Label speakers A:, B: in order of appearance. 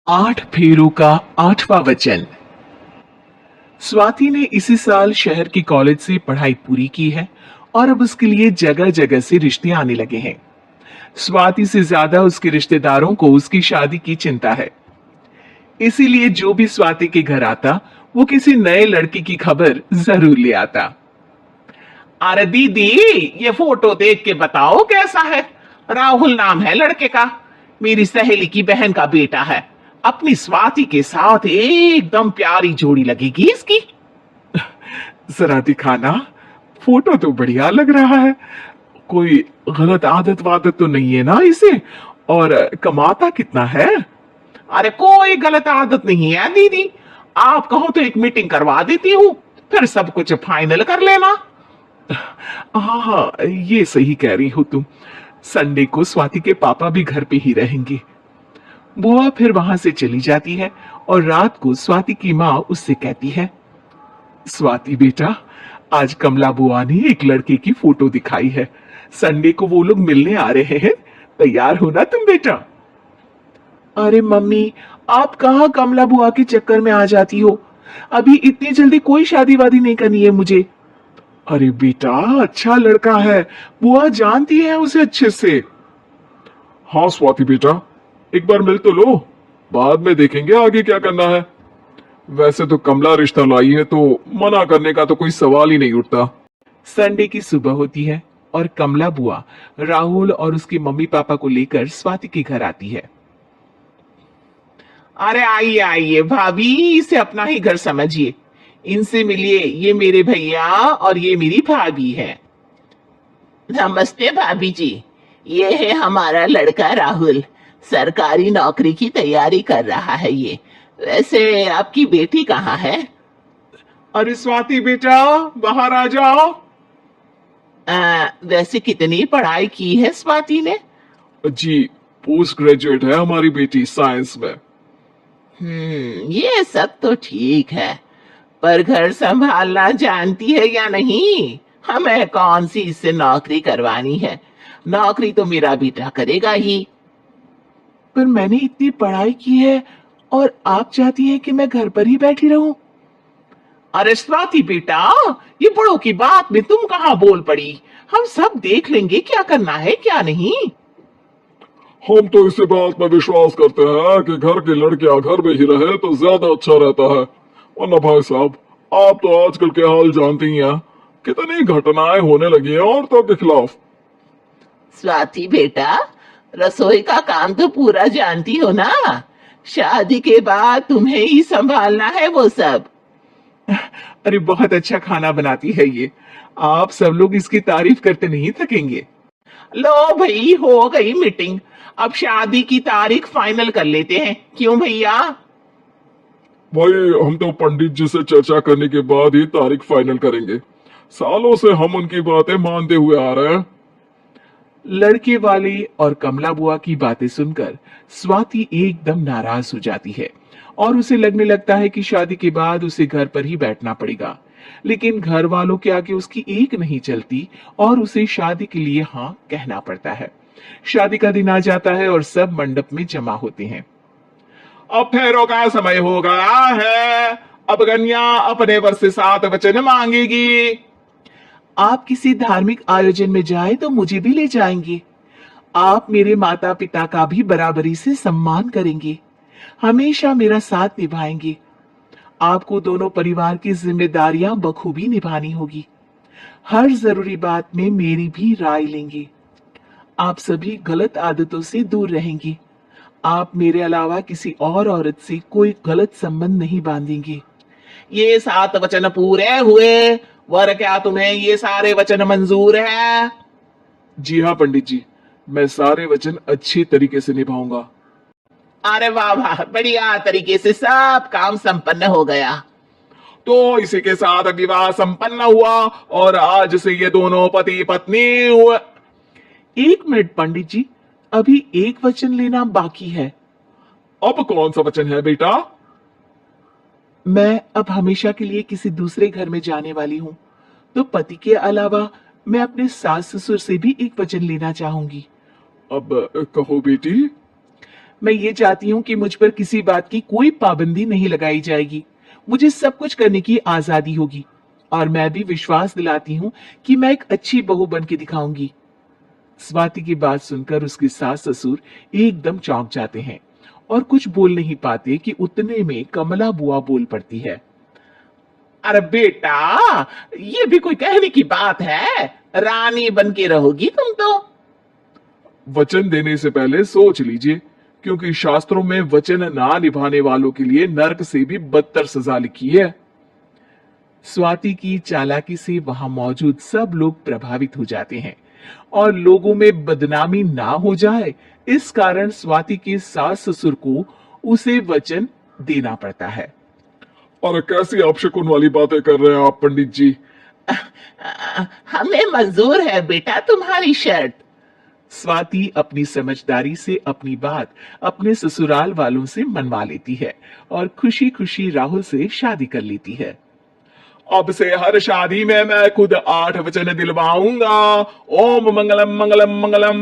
A: आठ फेरों का आठवां वचन। स्वाति ने इसी साल शहर की कॉलेज से पढ़ाई पूरी की है और अब उसके लिए जगह जगह से रिश्ते आने लगे हैं। स्वाति से ज्यादा उसके रिश्तेदारों को उसकी शादी की चिंता है। इसीलिए जो भी स्वाति के घर आता वो किसी नए लड़की की खबर जरूर ले आता। अरे दीदी, ये फोटो देख के बताओ कैसा है। राहुल नाम है लड़के का, मेरी सहेली की बहन का बेटा है। अपनी स्वाति के साथ एकदम प्यारी जोड़ी लगेगी इसकी। जरा दिखाना, फोटो तो बढ़िया लग रहा है। कोई गलत आदत वादत तो नहीं है ना इसे? और कमाता कितना है? अरे कोई गलत आदत नहीं है दीदी, आप कहो तो एक मीटिंग करवा देती हूँ, फिर सब कुछ फाइनल कर लेना। हाँ हाँ, ये सही कह रही हो तुम। संडे को स्वाति के पापा भी घर पे ही रहेंगे। बुआ फिर वहां से चली जाती है और रात को स्वाति की माँ उससे कहती है, स्वाति बेटा, आज कमला बुआ ने एक लड़के की फोटो दिखाई है। संडे को वो लोग मिलने आ रहे हैं, तैयार हो ना तुम बेटा? अरे मम्मी, आप कहाँ कमला बुआ के चक्कर में आ जाती हो? अभी इतनी जल्दी कोई शादी वादी नहीं करनी है मुझे। अरे बेटा, अच्छा लड़का है, बुआ जानती है उसे अच्छे से। हाँ स्वाति बेटा, एक बार मिल तो लो, बाद में देखेंगे आगे क्या करना है। वैसे तो कमला रिश्ता लाई है तो मना करने का तो कोई सवाल ही नहीं उठता। संडे की सुबह होती है और कमला बुआ राहुल और उसके मम्मी पापा को लेकर स्वाति के घर आती है। अरे आइए आइए भाभी, इसे अपना ही घर समझिए। इनसे मिलिए, ये मेरे भैया और ये मेरी भाभी है।
B: नमस्ते भाभी जी, ये है हमारा लड़का राहुल, सरकारी नौकरी की तैयारी कर रहा है ये। वैसे आपकी बेटी कहाँ है?
A: अरे स्वाति बेटा, बाहर आ जाओ।
B: वैसे कितनी पढ़ाई की है स्वाति ने?
A: जी, पोस्ट ग्रेजुएट है हमारी बेटी साइंस में।
B: ये सब तो ठीक है, पर घर संभालना जानती है या नहीं? हमें कौन सी इससे नौकरी करवानी है, नौकरी तो मेरा बेटा करेगा ही।
A: पर मैंने इतनी पढ़ाई की है और आप चाहती हैं कि मैं घर पर ही बैठी रहूं? अरे स्वाति बेटा, ये बड़ों की बात में तुम कहाँ बोल पड़ी? हम सब देख लेंगे क्या करना है क्या नहीं।
C: हम तो इसी बात में विश्वास करते हैं कि घर की लड़कियां घर में ही रहे तो ज्यादा अच्छा रहता है। वरना भाई साहब, आप तो आजकल के हाल जानती ही हैं, कितनी घटनाएं होने लगी हैं औरतों के खिलाफ।
B: स्वाति बेटा, रसोई का काम तो पूरा जानती हो ना? शादी के बाद तुम्हें ही संभालना है वो सब।
A: अरे बहुत अच्छा खाना बनाती है ये, आप सब लोग इसकी तारीफ करते नहीं थकेंगे।
B: लो भाई, हो गई मीटिंग, अब शादी की तारीख फाइनल कर लेते हैं, क्यों भैया?
C: भाई, हम तो पंडित जी से चर्चा करने के बाद ही तारीख फाइनल करेंगे। सालों से हम उनकी बातें मानते हुए आ रहे हैं।
A: लड़के वाले और कमला बुआ की बातें सुनकर स्वाति एकदम नाराज हो जाती है और उसे लगने लगता है कि शादी के बाद उसे घर पर ही बैठना पड़ेगा। लेकिन घर वालों के आगे उसकी एक नहीं चलती और उसे शादी के लिए हाँ कहना पड़ता है। शादी का दिन आ जाता है और सब मंडप में जमा होते हैं। अब फेरों का समय हो गया है, अब कन्या अपने वर से 7 वचन मांगेगी। आप किसी धार्मिक आयोजन में जाए तो मुझे भी ले जाएंगे। आप मेरे माता पिता का भी बराबरी से सम्मान करेंगे, हमेशा मेरा साथ निभाएंगे। आपको दोनों परिवार की जिम्मेदारियां बखूबी निभानी होगी। हर जरूरी बात में मेरी भी राय लेंगे। आप सभी गलत आदतों से दूर रहेंगे। आप मेरे अलावा किसी और औरत से कोई गलत संबंध नहीं बांधेंगे।
B: ये 7 वचन पूरे हुए, वर क्या तुम्हें ये सारे वचन मंजूर है?
A: जी हाँ पंडित जी, मैं सारे वचन अच्छी तरीके से निभाऊंगा।
B: अरे वाह वाह, बढ़िया तरीके से सब काम संपन्न हो गया।
A: तो इसी के साथ विवाह संपन्न हुआ और आज से ये दोनों पति पत्नी हुए। 1 मिनट पंडित जी, अभी एक वचन लेना बाकी है। अब कौन सा वचन है बेटा? मैं अब हमेशा के लिए किसी दूसरे घर में जाने वाली हूँ, तो पति के अलावा मैं अपने सास ससुर से भी एक वचन लेना चाहूंगी। अब कहो बेटी। मैं ये चाहती हूँ कि मुझ पर किसी बात की कोई पाबंदी नहीं लगाई जाएगी। मुझे सब कुछ करने की आजादी होगी और मैं भी विश्वास दिलाती हूँ कि मैं एक अच्छी बहू बन के दिखाऊंगी। स्वाति की बात सुनकर उसके सास ससुर एकदम चौंक जाते हैं और कुछ बोल नहीं पाते कि उतने में कमला बुआ बोल पड़ती है।
B: अरे बेटा, ये भी कोई कहने की बात है? रानी बन के रहोगी तुम तो।
C: वचन देने से पहले सोच लीजिए, क्योंकि शास्त्रों में वचन ना निभाने वालों के लिए नरक से भी बदतर सजा लिखी है।
A: स्वाति की चालाकी से वहां मौजूद सब लोग प्रभावित हो जाते हैं और लोगों में बदनामी ना हो जाए, इस कारण स्वाति के सास ससुर को उसे वचन देना पड़ता है।
C: और कैसी अपशकुन वाली बातें कर रहे हैं आप पंडित जी?
B: हमें मंजूर है बेटा तुम्हारी शर्त।
A: स्वाति अपनी समझदारी से अपनी बात अपने ससुराल वालों से मनवा लेती है और खुशी खुशी राहुल से शादी कर लेती है।
C: अब से हर शादी में मैं खुद 8 वचन दिलवाऊंगा। ओम मंगलम मंगलम मंगलम।